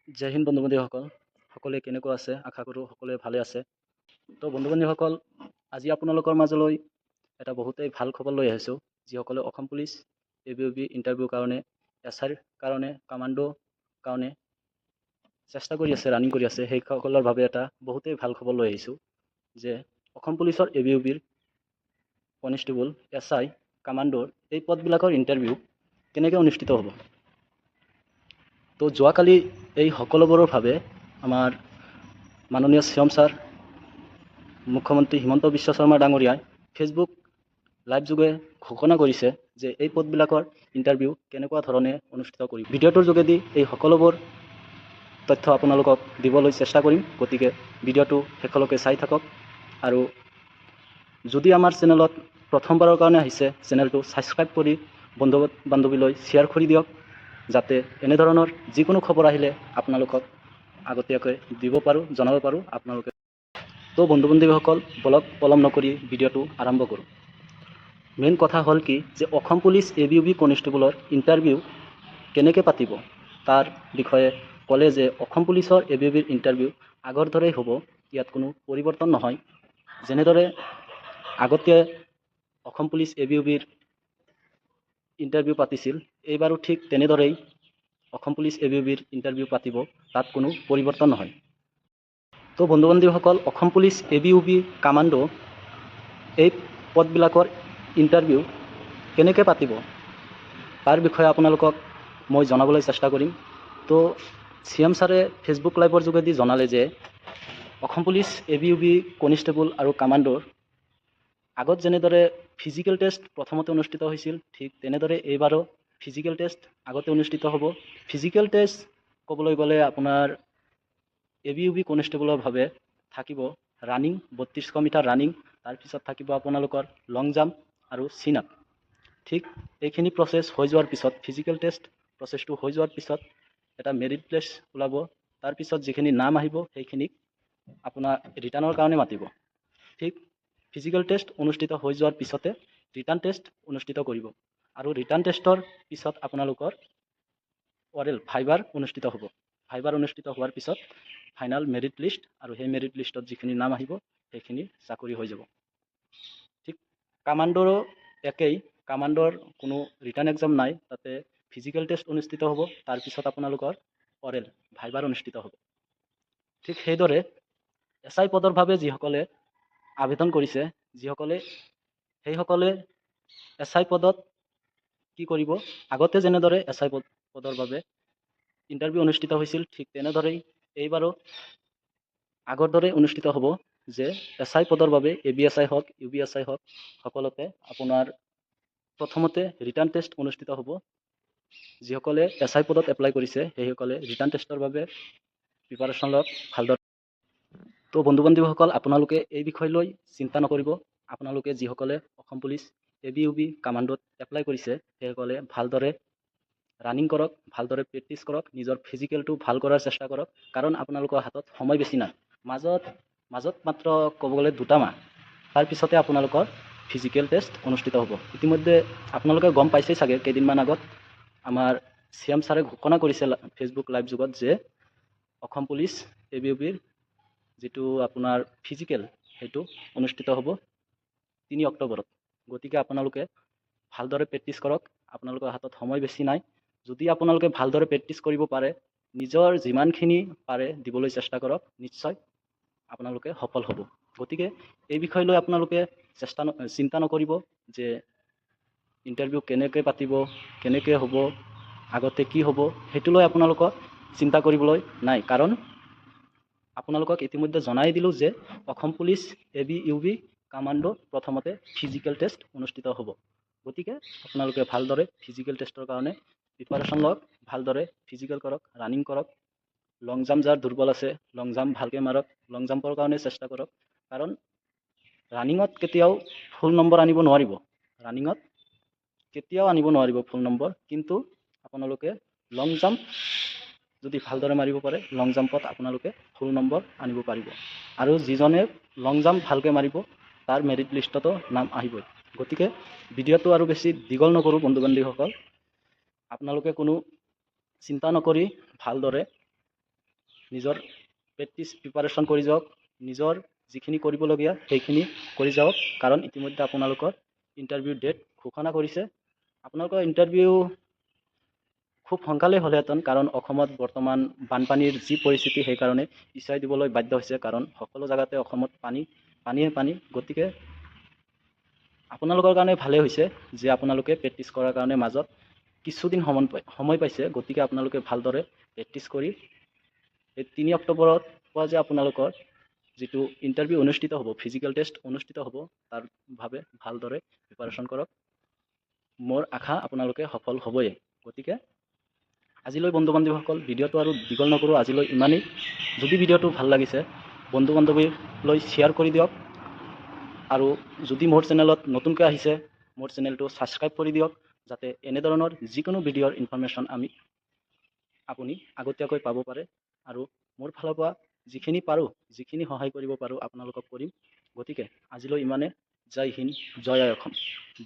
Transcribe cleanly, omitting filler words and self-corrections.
জয় হিন্দ বন্ধু বান্ধৱীসকল, সকলোৱে কেনেকুৱা আছে? আশা কৰোঁ সকলোৱে ভালে আছে। তো বন্ধু বান্ধৱীসকল, আজি আপোনালোকৰ মাজলৈ এটা বহুতেই ভাল খবৰ লৈ আহিছোঁ। যিসকলে অসম পুলিচ ABOB ইণ্টাৰভিউৰ কাৰণে, SIৰ কাৰণে, কামাণ্ডো কাৰণে চেষ্টা কৰি আছে, ৰানিং কৰি আছে, সেইসকলৰ বাবে এটা বহুতেই ভাল খবৰ লৈ আহিছোঁ যে অসম পুলিচৰ ABOBৰ কনষ্টেবল, SI, কামাণ্ডোৰ এই পদবিলাকৰ ইণ্টাৰভিউ কেনেকৈ অনুষ্ঠিত হ'ব। তো যোৱাকালি এই সকলোবোৰৰ বাবে আমাৰ মাননীয় CM ছাৰ, মুখ্যমন্ত্ৰী হিমন্ত বিশ্ব শৰ্মা ডাঙৰীয়াই ফেচবুক লাইভ যোগে ঘোষণা কৰিছে যে এই পদবিলাকৰ ইণ্টাৰভিউ কেনেকুৱা ধৰণে অনুষ্ঠিত কৰিব। ভিডিঅ'টোৰ যোগেদি এই সকলোবোৰ তথ্য আপোনালোকক দিবলৈ চেষ্টা কৰিম, গতিকে ভিডিঅ'টো শেষলৈকে চাই থাকক। আৰু যদি আমাৰ চেনেলত প্ৰথমবাৰৰ কাৰণে আহিছে, চেনেলটো ছাবস্ক্ৰাইব কৰি বন্ধু বান্ধৱীলৈ শ্বেয়াৰ কৰি দিয়ক, যাতে এনেধৰণৰ যিকোনো খবৰ আহিলে আপোনালোকক আগতীয়াকৈ দিব পাৰোঁ, জনাব পাৰোঁ আপোনালোকে। তো বন্ধু বান্ধৱীসকল, বলক পলম নকৰি ভিডিঅ'টো আৰম্ভ কৰোঁ। মেইন কথা হ'ল কি যে অসম পুলিচ ABOB কনষ্টেবলৰ ইণ্টাৰভিউ কেনেকৈ পাতিব তাৰ বিষয়ে ক'লে যে অসম পুলিচৰ ABOBৰ ইণ্টাৰভিউ আগৰ দৰেই হ'ব, ইয়াত কোনো পৰিৱৰ্তন নহয়। যেনেদৰে আগতে অসম পুলিচ ABOBৰ ইণ্টাৰভিউ পাতিছিল, এইবাৰো ঠিক তেনেদৰেই অসম পুলিচ ABOBৰ ইণ্টাৰভিউ পাতিব, তাত কোনো পৰিৱৰ্তন নহয়। তো বন্ধু বান্ধৱীসকল, অসম পুলিচ ABOB কামাণ্ডো এই পদবিলাকৰ ইণ্টাৰভিউ কেনেকৈ পাতিব তাৰ বিষয়ে আপোনালোকক মই জনাবলৈ চেষ্টা কৰিম। তো CM ছাৰে ফেচবুক লাইভৰ যোগেদি জনালে যে অসম পুলিচ ABOB কনষ্টেবল আৰু কামাণ্ডোৰ আগত যেনেদৰে ফিজিকেল টেষ্ট প্ৰথমতে অনুষ্ঠিত হৈছিল, ঠিক তেনেদৰে এইবাৰো ফিজিকেল টেষ্ট আগতে অনুষ্ঠিত হ'ব। ফিজিকেল টেষ্ট ক'বলৈ গ'লে আপোনাৰ ABOB কনষ্টেবলৰ বাবে থাকিব ৰানিং, 3200 মিটাৰ ৰানিং, তাৰপিছত থাকিব আপোনালোকৰ লং জাম্প আৰু চিন আপ। ঠিক এইখিনি প্ৰচেছ হৈ যোৱাৰ পিছত, ফিজিকেল টেষ্ট প্ৰচেছটো হৈ যোৱাৰ পিছত এটা মেৰিট লিষ্ট ওলাব। তাৰপিছত যিখিনি নাম আহিব সেইখিনিক আপোনাৰ ৰিটাৰ্ণৰ কাৰণে মাতিব। ঠিক ফিজিকেল টেষ্ট অনুষ্ঠিত হৈ যোৱাৰ পিছতে ৰিটাৰ্ণ টেষ্ট অনুষ্ঠিত কৰিব, আৰু ৰিটাৰ্ণ টেষ্টৰ পিছত আপোনালোকৰ অৰেল ভাইভাৰ অনুষ্ঠিত হ'ব। ভাইভাৰ অনুষ্ঠিত হোৱাৰ পিছত ফাইনেল মেৰিট লিষ্ট, আৰু সেই মেৰিট লিষ্টত যিখিনি নাম আহিব সেইখিনি চাকৰি হৈ যাব। ঠিক কামাণ্ডোৰো একেই, কামাণ্ডোৰ কোনো ৰিটাৰ্ণ এক্সাম নাই, তাতে ফিজিকেল টেষ্ট অনুষ্ঠিত হ'ব, তাৰপিছত আপোনালোকৰ অৰেল ভাইভাৰ অনুষ্ঠিত হ'ব। ঠিক সেইদৰে SI পদৰ বাবে যিসকলে আবেদন কৰিছে, সেইসকলে SI পদত কি কৰিব, আগতে যেনেদৰে SI পদৰ বাবে ইণ্টাৰভিউ অনুষ্ঠিত হৈছিল, ঠিক তেনেদৰেই এইবাৰো আগৰ দৰে অনুষ্ঠিত হ'ব যে SI পদৰ বাবে ABSI হওক, UBSI হওক, সকলোতে আপোনাৰ প্ৰথমতে ৰিটাৰ্ণ টেষ্ট অনুষ্ঠিত হ'ব। যিসকলে SI পদত এপ্লাই কৰিছে সেইসকলে ৰিটাৰ্ণ টেষ্টৰ বাবে প্ৰিপাৰেশ্যন লওক ভালদৰে। তো বন্ধু বান্ধৱীসকল, আপোনালোকে এই বিষয় লৈ চিন্তা নকৰিব। আপোনালোকে যিসকলে অসম পুলিচ ABOB কামাণ্ডোত এপ্লাই কৰিছে সেইসকলে ভালদৰে ৰানিং কৰক, ভালদৰে প্ৰেক্টিছ কৰক, নিজৰ ফিজিকেলটো ভাল কৰাৰ চেষ্টা কৰক, কাৰণ আপোনালোকৰ হাতত সময় বেছি নাই। মাজত মাত্ৰ ক'ব গ'লে 2 মাহ, তাৰপিছতে আপোনালোকৰ ফিজিকেল টেষ্ট অনুষ্ঠিত হ'ব। ইতিমধ্যে আপোনালোকে গম পাইছেই চাগে, কেইদিনমান আগত আমাৰ CM ছাৰে ঘোষণা কৰিছে ফেচবুক লাইভ যুগত যে অসম পুলিচ ABOBৰ যিটো আপোনাৰ ফিজিকেল সেইটো অনুষ্ঠিত হ'ব 3 অক্টোবৰত। গতিকে আপোনালোকে ভালদৰে প্ৰেক্টিছ কৰক, আপোনালোকৰ হাতত সময় বেছি নাই। যদি আপোনালোকে ভালদৰে প্ৰেক্টিছ কৰিব পাৰে, নিজৰ যিমানখিনি পাৰে দিবলৈ চেষ্টা কৰক, নিশ্চয় আপোনালোকে সফল হ'ব। গতিকে এই বিষয় লৈ আপোনালোকে চিন্তা নকৰিব যে ইণ্টাৰভিউ কেনেকৈ পাতিব, কেনেকৈ হ'ব, আগতে কি হ'ব, সেইটো লৈ আপোনালোকক চিন্তা কৰিবলৈ নাই, কাৰণ আপোনালোকক ইতিমধ্যে জনাই দিলোঁ যে অসম পুলিচ ABOB কামাণ্ডো প্ৰথমতে ফিজিকেল টেষ্ট অনুষ্ঠিত হ'ব। গতিকে আপোনালোকে ভালদৰে ফিজিকেল টেষ্টৰ কাৰণে প্ৰিপাৰেশ্যন লওক, ভালদৰে ফিজিকেল কৰক, ৰানিং কৰক। লং জাম্প যাৰ দুৰ্বল আছে, লং জাম্প ভালকৈ মাৰক, লং জাম্পৰ কাৰণে চেষ্টা কৰক, কাৰণ ৰানিঙত কেতিয়াও ফুল নম্বৰ আনিব নোৱাৰিব, ফুল নম্বৰ, কিন্তু আপোনালোকে লং জাম্প যদি ভালদৰে মাৰিব পাৰে, লং জাম্পত আপোনালোকে ফুল নম্বৰ আনিব পাৰিব। আৰু যিজনে লং জাম্প ভালকৈ মাৰিব তাৰ মেৰিট লিষ্টতো নাম আহিবই। গতিকে ভিডিঅ'টো আৰু বেছি দীঘল নকৰোঁ বন্ধু বান্ধৱীসকল, আপোনালোকে কোনো চিন্তা নকৰি ভালদৰে নিজৰ প্ৰিপাৰেশ্যন কৰি যাওক, নিজৰ যিখিনি কৰিবলগীয়া সেইখিনি কৰি যাওক, কাৰণ ইতিমধ্যে আপোনালোকৰ ইণ্টাৰভিউ ডেট ঘোষণা কৰিছে। আপোনালোকৰ ইণ্টাৰভিউ খুব সোনকালেই হ'লহেঁতেন, কাৰণ অসমত বৰ্তমান বানপানীৰ যি পৰিস্থিতি সেইকাৰণে পিছুৱাই দিবলৈ বাধ্য হৈছে, কাৰণ সকলো জেগাতে অসমত পানী। গতিকে আপোনালোকৰ কাৰণে ভালেই হৈছে যে আপোনালোকে প্ৰেক্টিছ কৰাৰ কাৰণে মাজত কিছুদিন সময় পাইছে। গতিকে আপোনালোকে ভালদৰে প্ৰেক্টিছ কৰি এই 3 অক্টোবৰত পোৱা যে আপোনালোকৰ যিটো ইণ্টাৰভিউ অনুষ্ঠিত হ'ব, ফিজিকেল টেষ্ট অনুষ্ঠিত হ'ব, তাৰ বাবে ভালদৰে প্ৰিপাৰেশ্যন কৰক। মোৰ আশা আপোনালোকে সফল হ'বই। গতিকে আজিলৈ বন্ধু বান্ধৱীসকল ভিডিঅ'টো আৰু দীঘল নকৰোঁ, আজিলৈ ইমানেই। যদি ভিডিঅ'টো ভাল লাগিছে বন্ধু বান্ধৱীলৈ শ্বেয়াৰ কৰি দিয়ক, আৰু যদি মোৰ চেনেলত নতুনকৈ আহিছে মোৰ চেনেলটো ছাবস্ক্ৰাইব কৰি দিয়ক, যাতে এনেধৰণৰ যিকোনো ভিডিঅ'ৰ ইনফৰমেশ্যন আপুনি আগতীয়াকৈ পাব পাৰে। আৰু মোৰ ফালৰ পৰা যিখিনি পাৰোঁ, যিখিনি সহায় কৰিব পাৰোঁ আপোনালোকক কৰিম। গতিকে আজিলৈ ইমানে। জয় হিন্দ, জয় আই অসম।